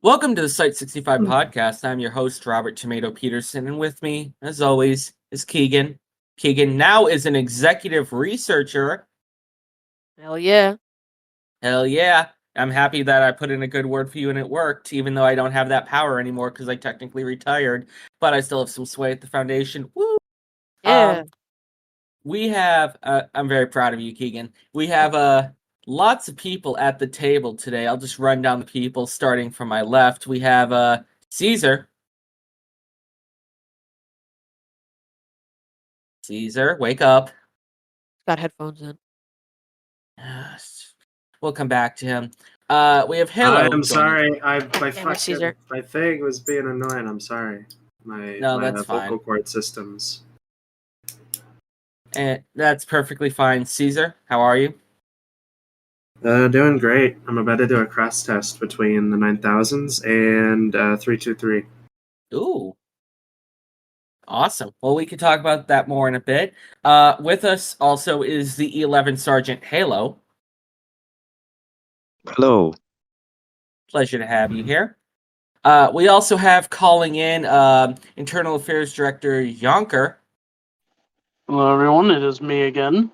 Welcome to the Site-65 podcast. I'm your host, Robert Tomato Peterson, and with me, as always, is Keegan. Keegan now is an executive researcher. Hell yeah. Hell yeah. I'm happy that I put in a good word for you and it worked, even though I don't have that power anymore because I technically retired, but I still have some sway at the foundation. Woo! Yeah. I'm very proud of you, Keegan. We have lots of people at the table today. I'll just run down the people starting from my left. We have Caesar. Caesar, wake up. Got headphones in. We'll come back to him. We have Halo. I'm sorry. Caesar. My thing was being annoying. I'm sorry. My that's vocal fine. cord systems. And that's perfectly fine. Caesar, how are you? Doing great. I'm about to do a cross test between the 9000s and 323. Ooh. Awesome. Well, we can talk about that more in a bit. With us also is the 11 Sergeant Halo. Hello. Pleasure to have you here. We also have calling in Internal Affairs Director Yonker. Hello, everyone. It is me again.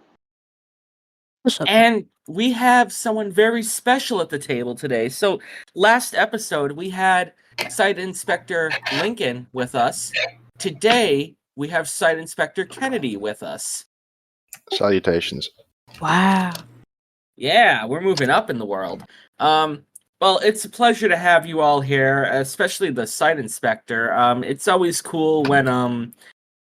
What's up? And we have someone very special at the table today. So, last episode, we had Site Inspector Lincoln with us. Today, we have Site Inspector Kennedy with us. Salutations. Wow. Yeah, we're moving up in the world. Well, it's a pleasure to have you all here, especially the Site Inspector. It's always cool when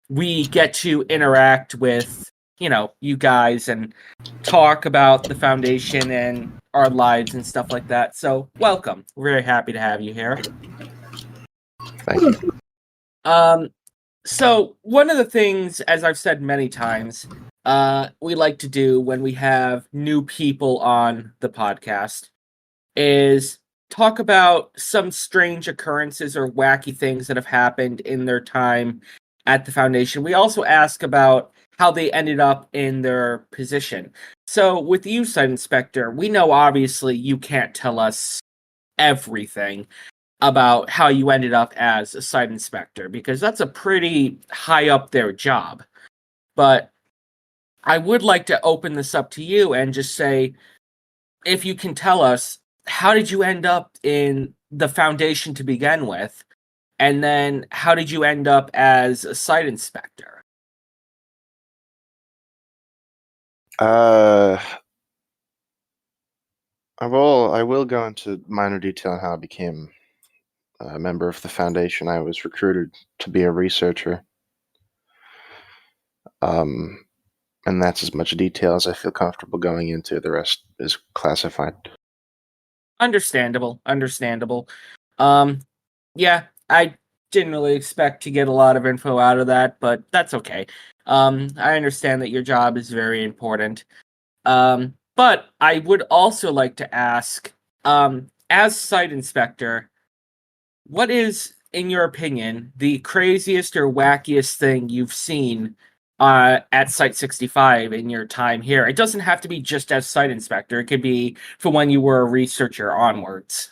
we get to interact with, you guys and talk about the Foundation and our lives and stuff like that. So, welcome. We're very happy to have you here. Thank you. So one of the things, as I've said many times, we like to do when we have new people on the podcast is talk about some strange occurrences or wacky things that have happened in their time at the Foundation. We also ask about how they ended up in their position. So with you, Site Inspector, we know obviously you can't tell us everything about how you ended up as a Site Inspector, because that's a pretty high up there job. But I would like to open this up to you and just say, if you can tell us, how did you end up in the Foundation to begin with? And then how did you end up as a Site Inspector? I will go into minor detail on how I became a member of the Foundation. I was recruited to be a researcher. And that's as much detail as I feel comfortable going into. The rest is classified. Understandable. Yeah, I didn't really expect to get a lot of info out of that, but that's okay. I understand that your job is very important. But I would also like to ask, as Site Inspector, what is, in your opinion, the craziest or wackiest thing you've seen at Site-65 in your time here? It doesn't have to be just as Site Inspector. It could be from when you were a researcher onwards.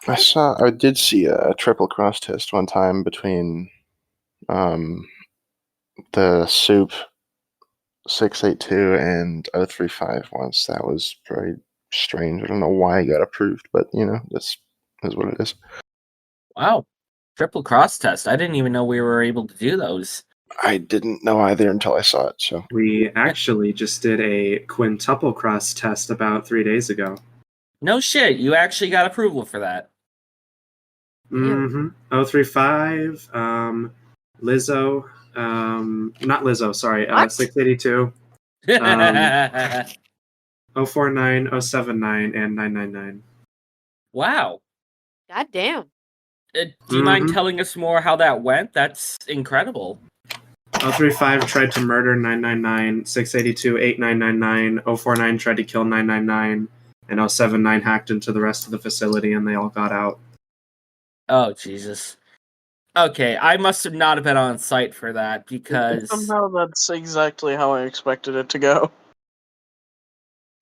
I did see a triple cross test one time between the SOUP 682 and 035 once. That was very strange. I don't know why I got approved, but that's what it is. Wow. Triple cross test. I didn't even know we were able to do those. I didn't know either until I saw it. So We actually just did a quintuple cross test about 3 days ago. No shit, you actually got approval for that. Mm-hmm. 035, Lizzo, not Lizzo, sorry, What? 682, 049, 079, and 999. Wow. God damn. Do you mind Mhm. telling us more how that went? That's incredible. 035 tried to murder 999, 682, 8999, 049 tried to kill 999, and 079 hacked into the rest of the facility and they all got out. Oh, Jesus. Okay, I must have not have been on site for that, because... Somehow that's exactly how I expected it to go.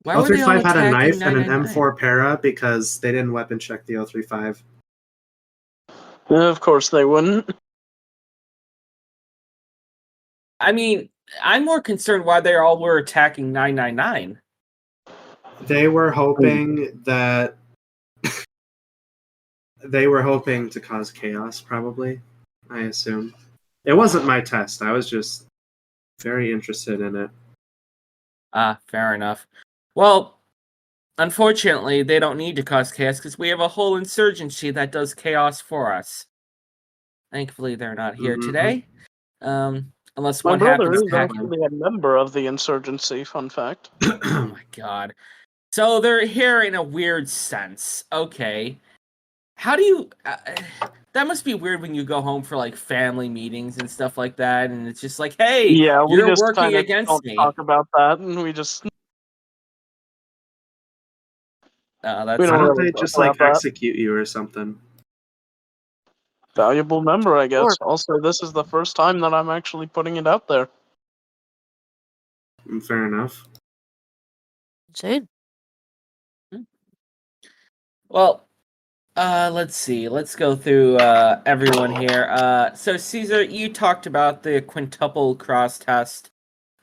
Why were they all 035 had a attacking knife and an 999? M4 para because they didn't weapon check the 035. Of course they wouldn't. I mean, I'm more concerned why they all were attacking 999. They were hoping that they were hoping to cause chaos, probably. I assume. It wasn't my test. I was just very interested in it. Fair enough. Well, unfortunately, they don't need to cause chaos because we have a whole insurgency that does chaos for us. Thankfully, they're not here Mhm. today. Unless My one brother happens is to happen. actually a member of the insurgency, fun fact. Oh my god. So they're here in a weird sense. Okay. How do you... that must be weird when you go home for, like, family meetings and stuff like that, and it's just like, hey, Yeah, we you're just working kind of against don't me. talk about that, and we just That's we Why don't don't really they talk just like about that. execute you or something? Valuable member, I guess. Sure. Also, this is the first time that I'm actually putting it out there. Fair enough. Insane. Well, let's see. Let's go through everyone here. So Caesar, you talked about the quintuple cross test.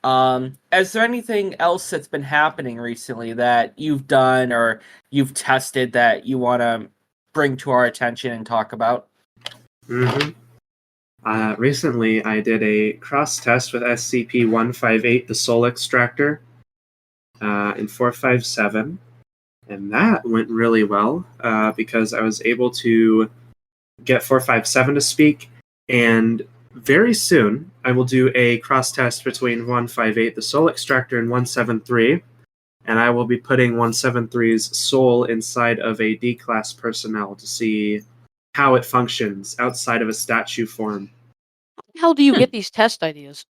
Is there anything else that's been happening recently that you've done or you've tested that you want to bring to our attention and talk about? Mm-hmm. Recently, I did a cross test with SCP-158, the Soul Extractor, in 457, and that went really well because I was able to get 457 to speak, and very soon I will do a cross test between 158, the Soul Extractor, and 173, and I will be putting 173's soul inside of a D-class personnel to see how it functions outside of a statue form. How the hell do you get these test ideas?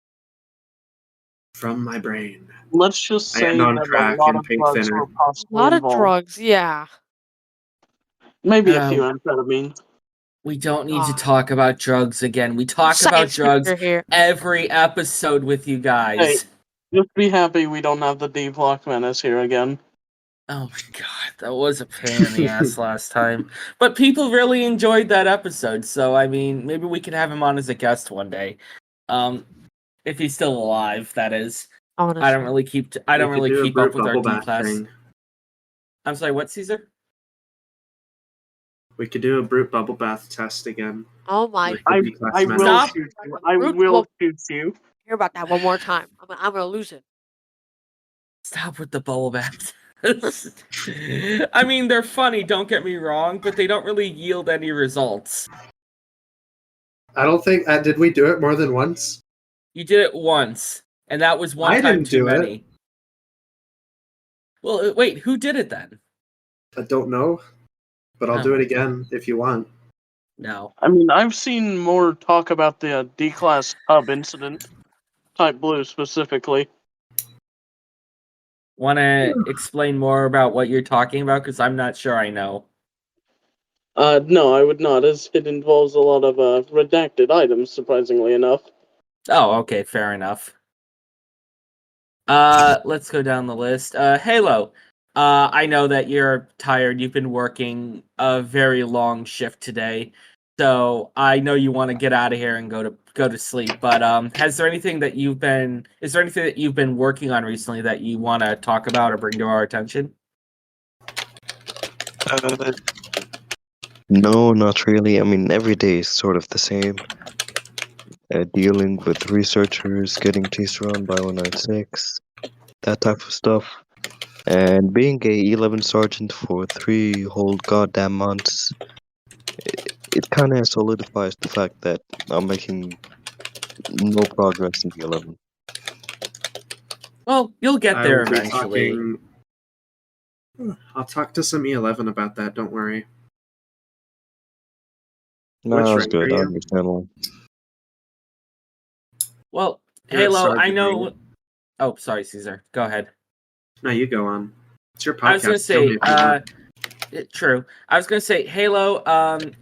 From my brain. Let's just I say end on that a crack lot and of pink drugs thinner. were A possibly lot of involved. drugs, yeah. Maybe a few Um, amphetamines. We don't need to God. talk about drugs again. We talk about Science drugs teacher here. every episode with you guys. Hey. Just be happy we don't have the D block menace here again. Oh my god, that was a pain in the ass last time. But people really enjoyed that episode, so I mean, maybe we could have him on as a guest one day. If he's still alive, that is. Honestly. I don't really keep Do a up with our bubble D bath class. thing. I'm sorry, what, Caesar? We could do a brute bubble bath test again. Oh my. With the D-class I menace. will Stop. shoot you. I Brute will bubble- shoot you. Hear about that one more time. I'm gonna lose it. Stop with the bubble baths. I mean, they're funny, don't get me wrong, but they don't really yield any results. I don't think... did we do it more than once? You did it once, and that was one I time didn't too do it. many. Well, wait, who did it then? I don't know. But I'll Oh do it my again if you want. No. I mean, I've seen more talk about the D-class hub incident. Type Blue specifically. Want to explain more about what you're talking about? Because I'm not sure I know. No, I would not, as it involves a lot of redacted items, surprisingly enough. Oh, okay, fair enough. Let's go down the list. Halo. I know that you're tired. You've been working a very long shift today, so I know you want to get out of here and go to sleep. But is there anything that you've been working on recently that you want to talk about or bring to our attention? No, not really. I mean, every day is sort of the same. Dealing with researchers, getting T-Run by 196, that type of stuff. And being a 11 sergeant for 3 whole goddamn months, it kind of solidifies the fact that I'm making no progress in the 11. Well, you'll get I there will be eventually. I'll talk to some E11 about that, don't worry. No, Which that's rank good. are I you? understand why. Well, You're at Halo, I sergeant, know. right? Oh, sorry, Caesar. Go ahead. No, you go on. It's your podcast. I was gonna Kill me say, if you want. true. I was gonna say, Halo.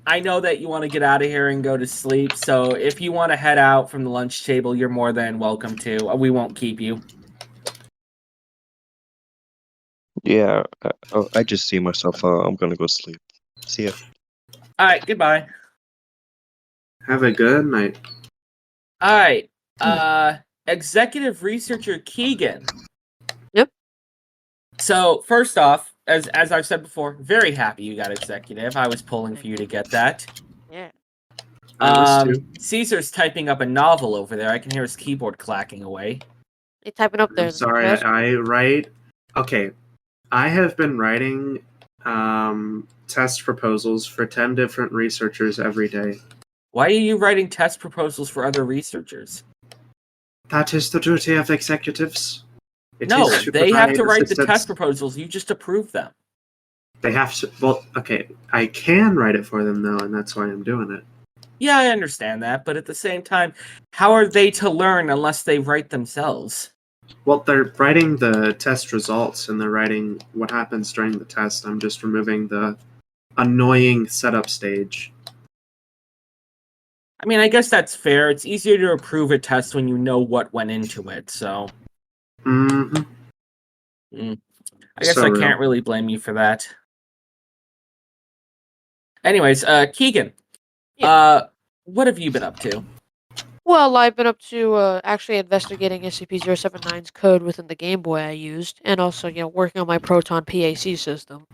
I know that you want to get out of here and go to sleep. So if you want to head out from the lunch table, you're more than welcome to. We won't keep you. Yeah, I just see myself. I'm gonna go sleep. See ya. All right, goodbye. Have a good night. All right, executive researcher Keegan. Yep. So first off, as I've said before, very happy you got executive. I was pulling for you to get that. Yeah. I was too. Caesar's typing up a novel over there. I can hear his keyboard clacking away. They typing up there. I'm sorry, I write. Okay, I have been writing test proposals for 10 different researchers every day. Why are you writing test proposals for other researchers? That is the duty of executives. It No, is to they have to provide write the assistance. test proposals. You just approve them. They have to. Well, okay, I can write it for them though, and that's why I'm doing it. Yeah, I understand that, but at the same time, how are they to learn unless they write themselves? Well, they're writing the test results and they're writing what happens during the test. I'm just removing the annoying setup stage. I mean, I guess that's fair. It's easier to approve a test when you know what went into it, so Mm-hmm. I guess So I real. can't really blame you for that. Anyways, Keegan, what have you been up to? Well, I've been up to actually investigating SCP-079's code within the Game Boy I used, and also, working on my Proton PAC system.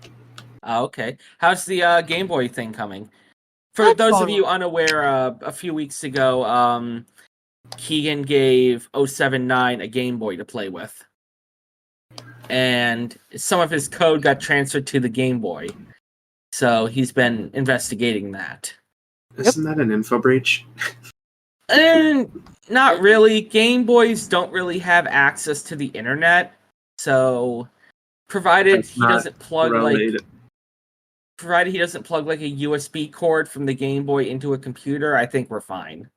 Okay. How's the Game Boy thing coming? For That's those of going you well. unaware, a few weeks ago, Keegan gave 079 a Game Boy to play with. And some of his code got transferred to the Game Boy. So he's been investigating that. Isn't that an info breach? And not really. Game Boys don't really have access to the internet. So provided That's he not doesn't plug related. a USB cord from the Game Boy into a computer, I think we're fine.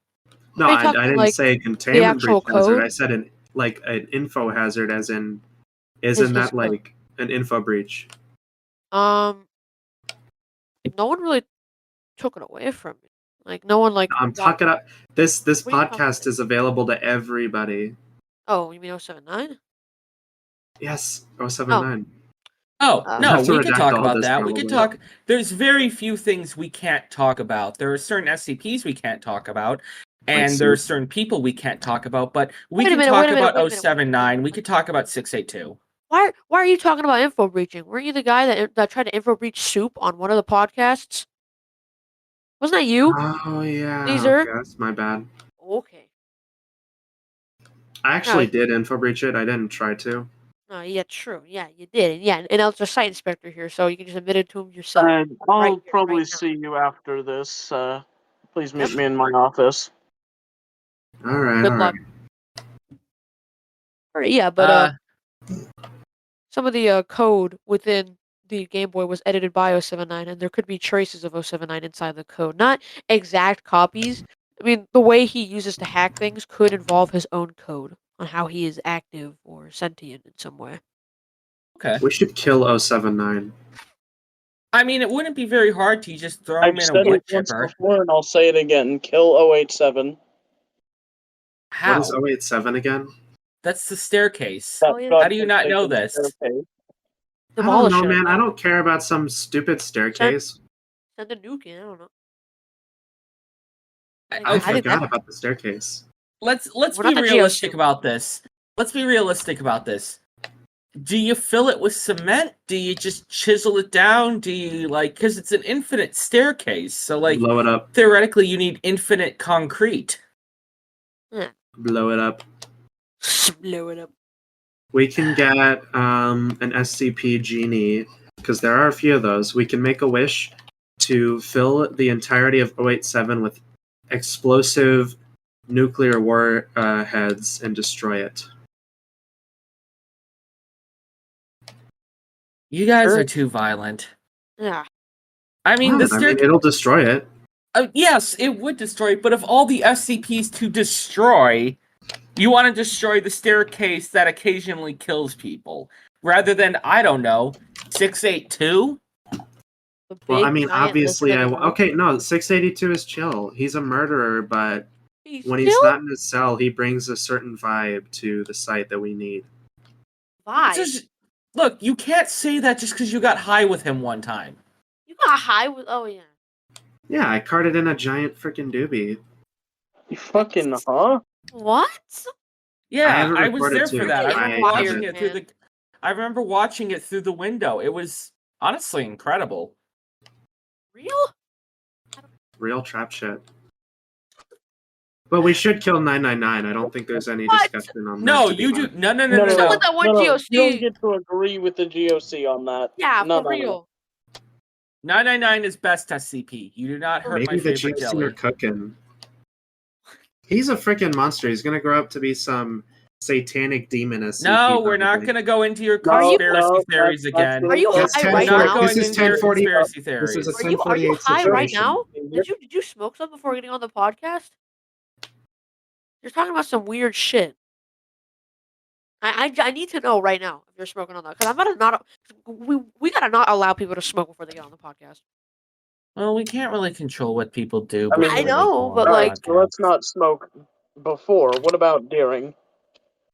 No, Are you I talking, didn't like, say a containment actual breach hazard. code? I said an info hazard, as in, His isn't that code. like an info breach? No one really took it away from me. Like, no one, like... I'm talking about this What are you talking podcast about? is available to everybody. Oh, you mean 079? Yes, 079. Oh, You no, have to we could redact talk all about this, that. We could probably. talk. There's very few things we can't talk about. There are certain SCPs we can't talk about, and Like there are soup. certain people we can't talk about, but we Wait a can minute, talk wait a minute, about wait a minute, wait a minute, 079. We could talk about 682. Why are you talking about info breaching? Weren't you the guy that tried to info breach Soup on one of the podcasts? Wasn't that you, Oh yeah, Caesar? okay, that's my bad. Okay. I actually No, did info breach it. I didn't try to. no, yeah, true. Yeah, you did. Yeah, and it's a site inspector here, so you can just admit it to him yourself. I'll Right here, probably right now. see you after this. Please meet Yep. me in my office. All right, Good all luck. right. Alright, yeah, but some of the code within the Game Boy was edited by 079, and there could be traces of 079 inside the code. Not exact copies. I mean, the way he uses to hack things could involve his own code on how he is active or sentient in some way. Okay. We should kill 079. I mean, it wouldn't be very hard to just throw him I've in a said wood it once chipper. before, and I'll say it again. Kill 087. How? What is 087 again? That's the staircase. Oh, yeah. How do you not know this? Okay. I don't Demolish know, it. man. I don't care about some stupid staircase. Send a nuke in. I don't know. I think forgot that- about the staircase. Let's We're be not the realistic geosuit. about this. Let's be realistic about this. Do you fill it with cement? Do you just chisel it down? Do you because it's an infinite staircase, so Blow it up. theoretically you need infinite concrete. Blow it up. Blow it up. We can get an SCP genie, because there are a few of those. We can make a wish to fill the entirety of 087 with explosive nuclear war heads and destroy it. You guys Sure. are too violent. Yeah. I mean, the I mean, it'll destroy it. yes, it would destroy it, but of all the SCPs to destroy, you want to destroy the staircase that occasionally kills people, rather than, I don't know, 682? The Well, I big, mean, giant obviously, lizard in the room. okay, no, 682 is chill. He's a murderer, but when he's Still not in his cell, he brings a certain vibe to the site that we need. vibe. Look, you can't say that just because you got high with him one time. You got high with. Oh yeah. Yeah, I carted in a giant freaking doobie. You fucking huh? What? Yeah, have it I was recorded there for too. that. I Really remember I watching weird, it through man. I remember watching it through the window. It was honestly incredible. Real? Real trap shit. But we should kill 999. I don't think there's any What? discussion on that. No, to be you do. honest. No. So with that one You GOC. don't get to agree with the GOC on that. Yeah, No, for no, no. real. 999 is best SCP. You do not hurt Maybe my the favorite GOC jelly. are cooking. He's a freaking monster. He's gonna grow up to be some satanic demon SCP. No, we're not probably. going to go into your No, conspiracy no, theories that's again. Are you It's high right 1040 We're not now? going This is into your 1040. conspiracy This theories. is a Are you 1048 high right situation. now? Did you smoke some before getting on the podcast? You're talking about some weird shit. I need to know right now if you're smoking on that because I'm gonna not. We gotta not allow people to smoke before they get on the podcast. Well, we can't really control what people do. I mean, before I they know, go on but the like, So let's podcast. not smoke before. What about during?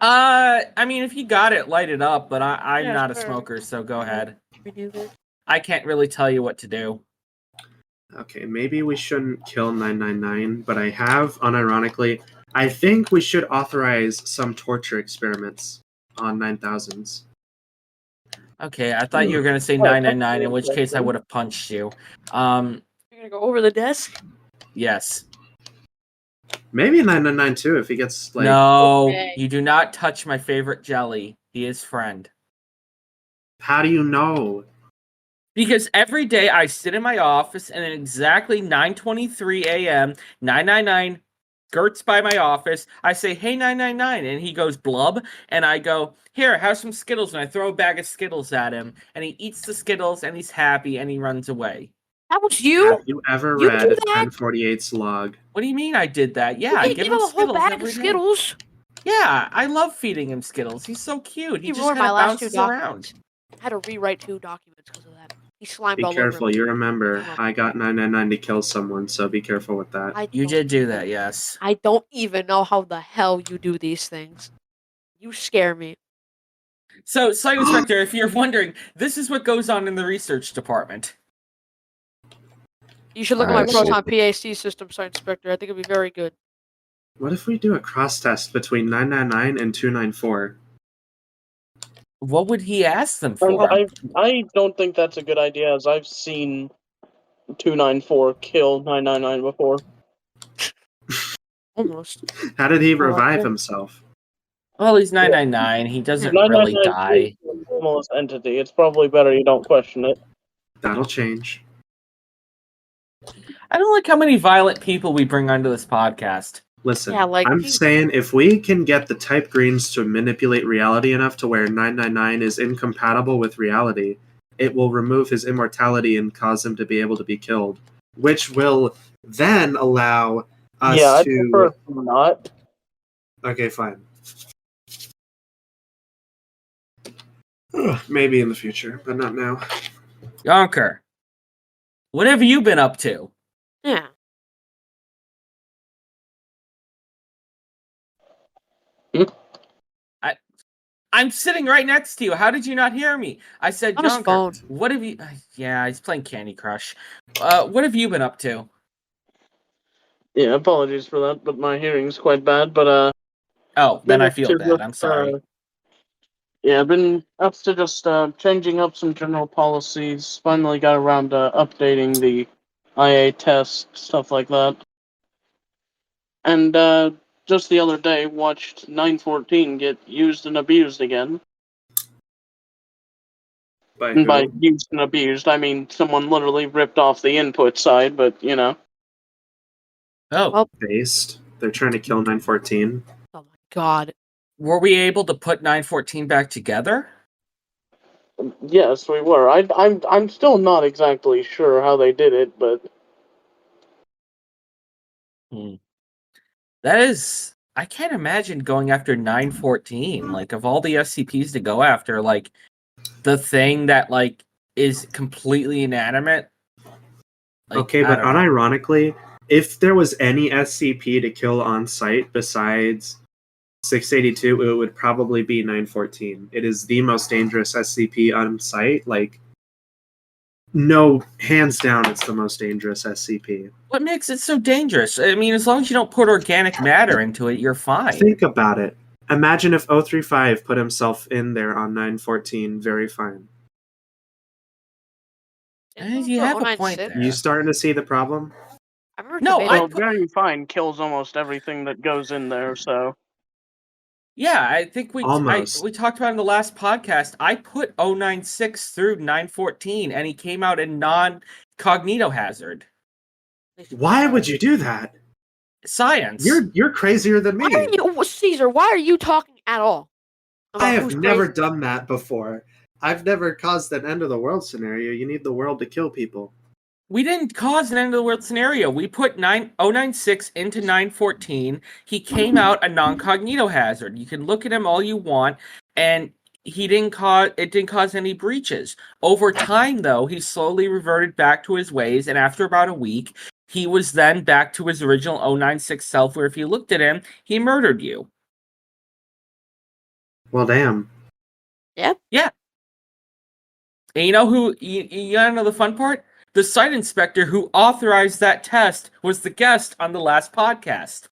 I mean, if you got it, light it up. But I'm Yeah, not a sure. smoker, so go ahead. we do this. I can't really tell you what to do. Okay, maybe we shouldn't kill 999, but I have, unironically, I think we should authorize some torture experiments on 9000s. Okay, I thought you were gonna say 999, in which case I would have punched you. You're gonna go over the desk. Yes. Maybe 999 too, if he gets like. No, Okay. you do not touch my favorite jelly. He is friend. How do you know? Because every day I sit in my office and at exactly 9:23 a.m., 999 skirts by my office. I say, "Hey 999," and he goes blub, and I go, "Here, have some Skittles," and I throw a bag of Skittles at him, and he eats the Skittles and he's happy and he runs away. That was you. Have you ever You read do that? 1048's log? What do you mean I did that? Yeah, You I didn't give give him him a whole Skittles bag of every day. Skittles. Yeah, I love feeding him Skittles. He's so cute. He He just ruined kind my of last 2 bounces documents. around. I had to rewrite 2 documents because of that. He slimed Be all careful. over me. You remember, I got 999 to kill someone, so be careful with that. You don't did do even- that, yes. I don't even know how the hell you do these things. You scare me. So, Site Inspector, if you're wondering, this is what goes on in the research department. You should look at Alright, my so- Proton PAC system, Site Inspector. I think it'd be very good. What if we do a cross test between 999 and 294? What would he ask them for? I don't think that's a good idea, as I've seen 294 kill 999 before. Almost. How did he like revive that. himself? Well, he's 999. He doesn't 999 really die. is an anomalous entity. It's probably better you don't question it. That'll change. I don't like how many violent people we bring onto this podcast. Listen, Yeah, like, I'm geez. saying if we can get the type greens to manipulate reality enough to where 999 is incompatible with reality, it will remove his immortality and cause him to be able to be killed, which will then allow us Yeah, I to. prefer not. Okay, fine. Maybe in the future, but not now. Yonker, what have you been up to? Yeah. I'm sitting right next to you. How did you not hear me? I said, On his Yonker, phone. what have you... Yeah, he's playing Candy Crush. What have you been up to? Yeah, apologies for that, but my hearing's quite bad. But Oh, then been I up feel to bad. just, I'm sorry. yeah, I've been up to just changing up some general policies. Finally got around to updating the IA test, stuff like that. And just the other day, watched 914 get used and abused again. By And by who? used and abused, I mean someone literally ripped off the input side, but you know. Oh, Well- Based. They're trying to kill 914. Oh my god. were we able to put 914 back together? Yes, we were. I'm still not exactly sure how they did it, but That is... I can't imagine going after 914. Like, of all the SCPs to go after, like, the thing that, like, is completely inanimate. Like, Okay, I but don't know. unironically, if there was any SCP to kill on site besides 682, it would probably be 914. It is the most dangerous SCP on site. Like, no, hands down, it's the most dangerous SCP. What makes it so dangerous? I mean, as long as you don't put organic matter into it, you're fine. Think about it. Imagine if 035 put himself in there on 914, very fine. You have a point there. You starting to see the problem? I remember No, Tomato- Well, very fine kills almost everything that goes in there, so. Yeah, I think we Almost. we talked about it in the last podcast. I put 096 through 914, and he came out in non-cognito-hazard. Why would you do that? Science. You're crazier than me. Why are you, Caesar? Why are you talking at all? about I have who's never crazy? done that before. I've never caused an end of the world scenario. You need the world to kill people. We didn't cause an end of the world scenario. We put 096 into 914. He came out a non-cognito hazard. You can look at him all you want, and it didn't cause any breaches. Over time, though, he slowly reverted back to his ways, and after about a week, he was then back to his original 096 self, where if you looked at him, he murdered you. Well, damn. Yeah. Yeah. And you know who? You gotta know the fun part? The site inspector who authorized that test was the guest on the last podcast.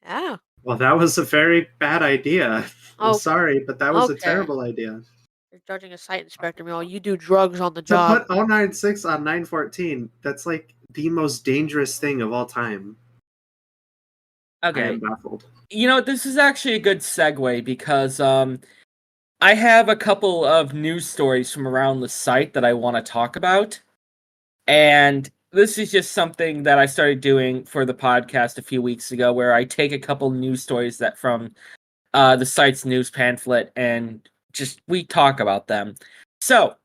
Yeah. Well, that was a very bad idea. I'm Oh, sorry, but that was a okay. terrible idea. You're judging a site inspector, Mel. You do drugs on the To job. put 096 on 914, that's like the most dangerous thing of all time. I Okay. am baffled. You know, this is actually a good segue because I have a couple of news stories from around the site that I want to talk about. And this is just something that I started doing for the podcast a few weeks ago, where I take a couple news stories that from the site's news pamphlet and just we talk about them. So,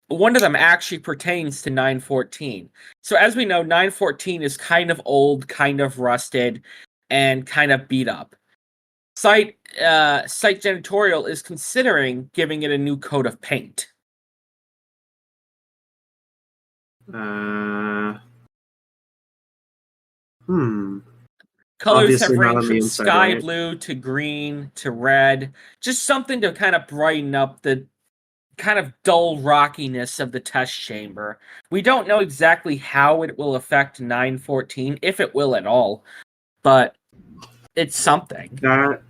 one of them actually pertains to 914. So, as we know, 914 is kind of old, kind of rusted, and kind of beat up. Site Janitorial is considering giving it a new coat of paint. Colors Obviously have not on ranged the from inside, sky right? blue to green to red. Just something to kind of brighten up the kind of dull rockiness of the test chamber. We don't know exactly how it will affect 914, if it will at all, but it's something. That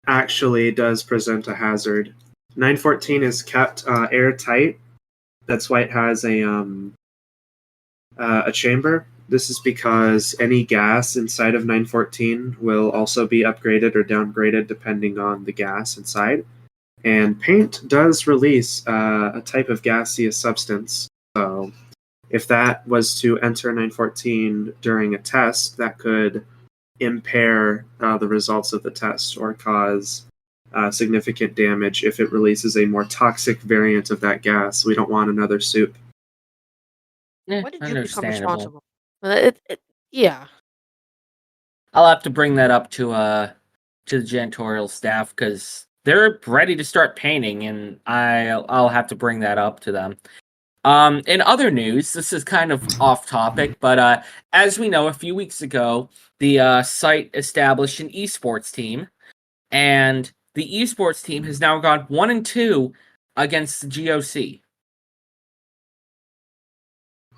actually does present a hazard. 914 is kept airtight. That's why it has a chamber. This is because any gas inside of 914 will also be upgraded or downgraded depending on the gas inside. And paint does release a type of gaseous substance. So if that was to enter 914 during a test, that could impair the results of the test or cause significant damage if it releases a more toxic variant of that gas. We don't want another soup. Eh, When did you become understandable. responsible? Yeah. I'll have to bring that up to the janitorial staff because they're ready to start painting, and I'll have to bring that up to them. In other news, this is kind of off topic, but as we know, a few weeks ago, the site established an esports team, and the esports team has now gone 1-2 against the GOC.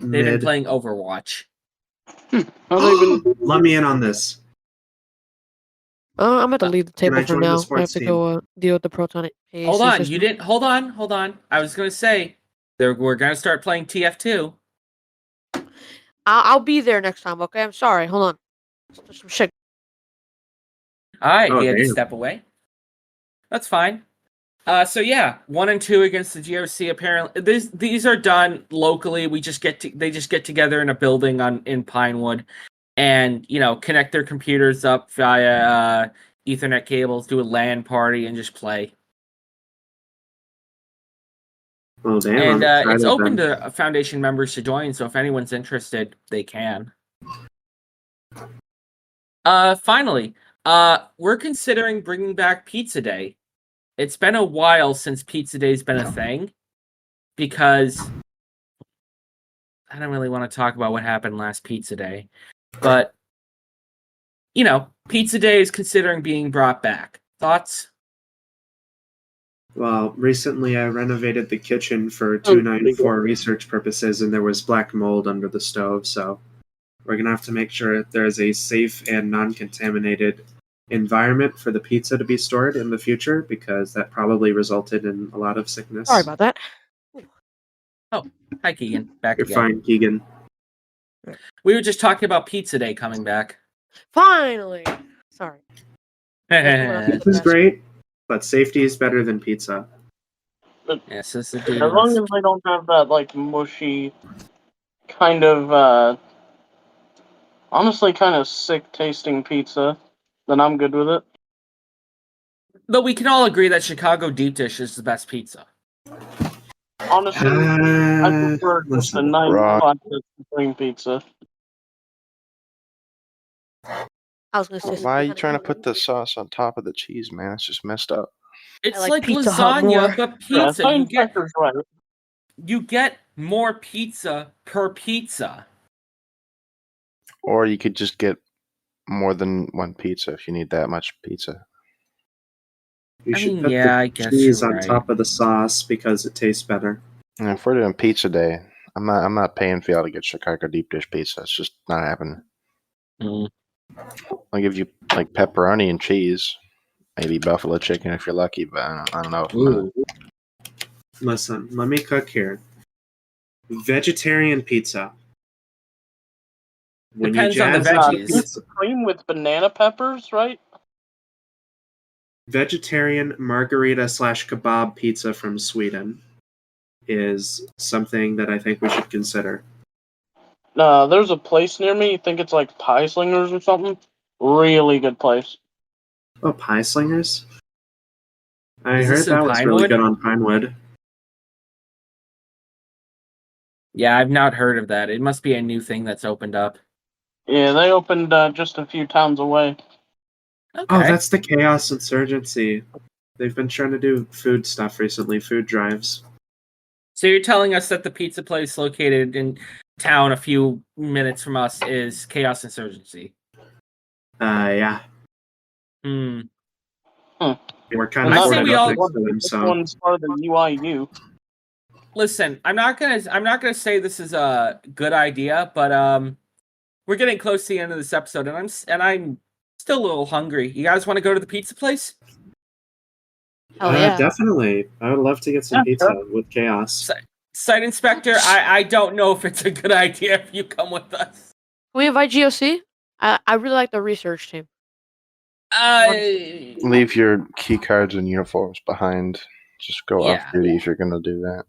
They've been playing Overwatch. Let me in on this. I'm going to leave the Can table I for join the now. I have sports to team? go deal with the Proton Hold AC on, system. you didn't. Hold on. I was gonna say we're gonna start playing TF2. I'll be there next time, okay? I'm sorry. Hold on. There's some shit. All right, Oh, he had to damn. step away. That's fine. So yeah, 1-2 against the GOC. Apparently, these are done locally. They just get together in a building in Pinewood, and connect their computers up via Ethernet cables, do a LAN party, and just play. Well, damn, And I'm it's excited open then. to Foundation members to join. So if anyone's interested, they can. Finally, we're considering bringing back Pizza Day. It's been a while since Pizza Day's been a thing, because I don't really want to talk about what happened last Pizza Day, but Pizza Day is considering being brought back. Thoughts? Well, recently I renovated the kitchen for 294 research purposes, and there was black mold under the stove, so we're going to have to make sure there is a safe and non-contaminated environment for the pizza to be stored in the future, because that probably resulted in a lot of sickness. Sorry about that. Hi, Keegan. Back You're again. fine, Keegan. We were just talking about Pizza Day coming back. Finally. Sorry. This is great, but safety is better than pizza. Yes, this is As long as they don't have that, like, mushy, kind of, honestly kind of sick-tasting pizza, then I'm good with it. Though we can all agree that Chicago deep dish is the best pizza. Honestly, I prefer just a nice Rock. classic supreme pizza. I was gonna say. Why are you trying to put the sauce on top of the cheese, man? It's just messed up. It's like like Pizza Hut more. lasagna, but Yeah, pizza. Site-65's right. You get more pizza per pizza. Or you could just get more than one pizza if you need that much pizza. You I should mean, put yeah, I the guess cheese you're on right. top of the sauce because it tastes better. And if we're doing pizza day, I'm not paying for y'all to get Chicago deep dish pizza. It's just not happening. Mm. I'll give you like pepperoni and cheese, maybe buffalo chicken if you're lucky, but I don't know if I'm gonna. Listen, let me cook here. Vegetarian pizza. When Depends you on the jazz up veggies. pizza- Cream with banana peppers, right? vegetarian margarita / kebab pizza from Sweden is something that I think we should consider. There's a place near me, I think it's like Pie Slingers or something. Really good place. Oh, Pie Slingers? I Is heard this in that was really Pinewood? good on Pinewood. Yeah, I've not heard of that. It must be a new thing that's opened up. Yeah, they opened just a few towns away. Okay. Oh, that's the Chaos Insurgency. They've been trying to do food stuff recently, food drives. So you're telling us that the pizza place located in town a few minutes from us is Chaos Insurgency? Yeah. Hmm. We're kind And of I say forwarded we up all- next to them, This so... one's part of the UIU. Listen, I'm not gonna say this is a good idea, but we're getting close to the end of this episode, and I'm still a little hungry. You guys want to go to the pizza place? Hell yeah. Definitely. I would love to get some Yeah, pizza sure. with Chaos. Site Inspector, I don't know if it's a good idea if you come with us. Can we invite GOC? I really like the research team. Leave your key cards and uniforms behind. Just go off Yeah. duty if you're gonna do that.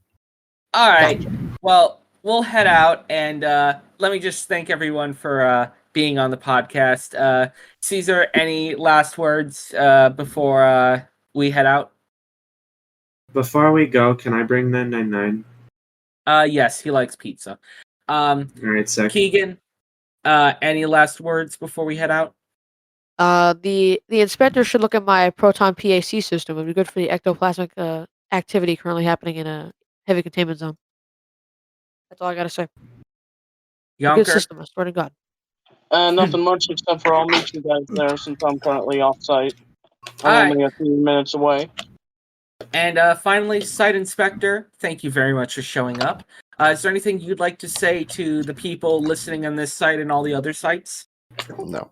All right. Well, we'll head out, and let me just thank everyone for being on the podcast. Caesar, any last words before we head out? Before we go, can I bring 999? Yes, he likes pizza. Alright, sick. Keegan, any last words before we head out? The inspector should look at my proton PAC system. It would be good for the ectoplasmic activity currently happening in a heavy containment zone. That's all I gotta say. A good Yonker? system, I swear to God. Nothing much except for I'll meet you guys there since I'm currently off site. I'm Alright. only a few minutes away. And finally, Site Inspector, thank you very much for showing up. Is there anything you'd like to say to the people listening on this site and all the other sites? No.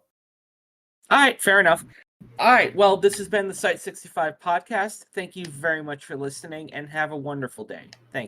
All right, fair enough. All right, well, this has been the Site-65 podcast. Thank you very much for listening, and have a wonderful day. Thank you.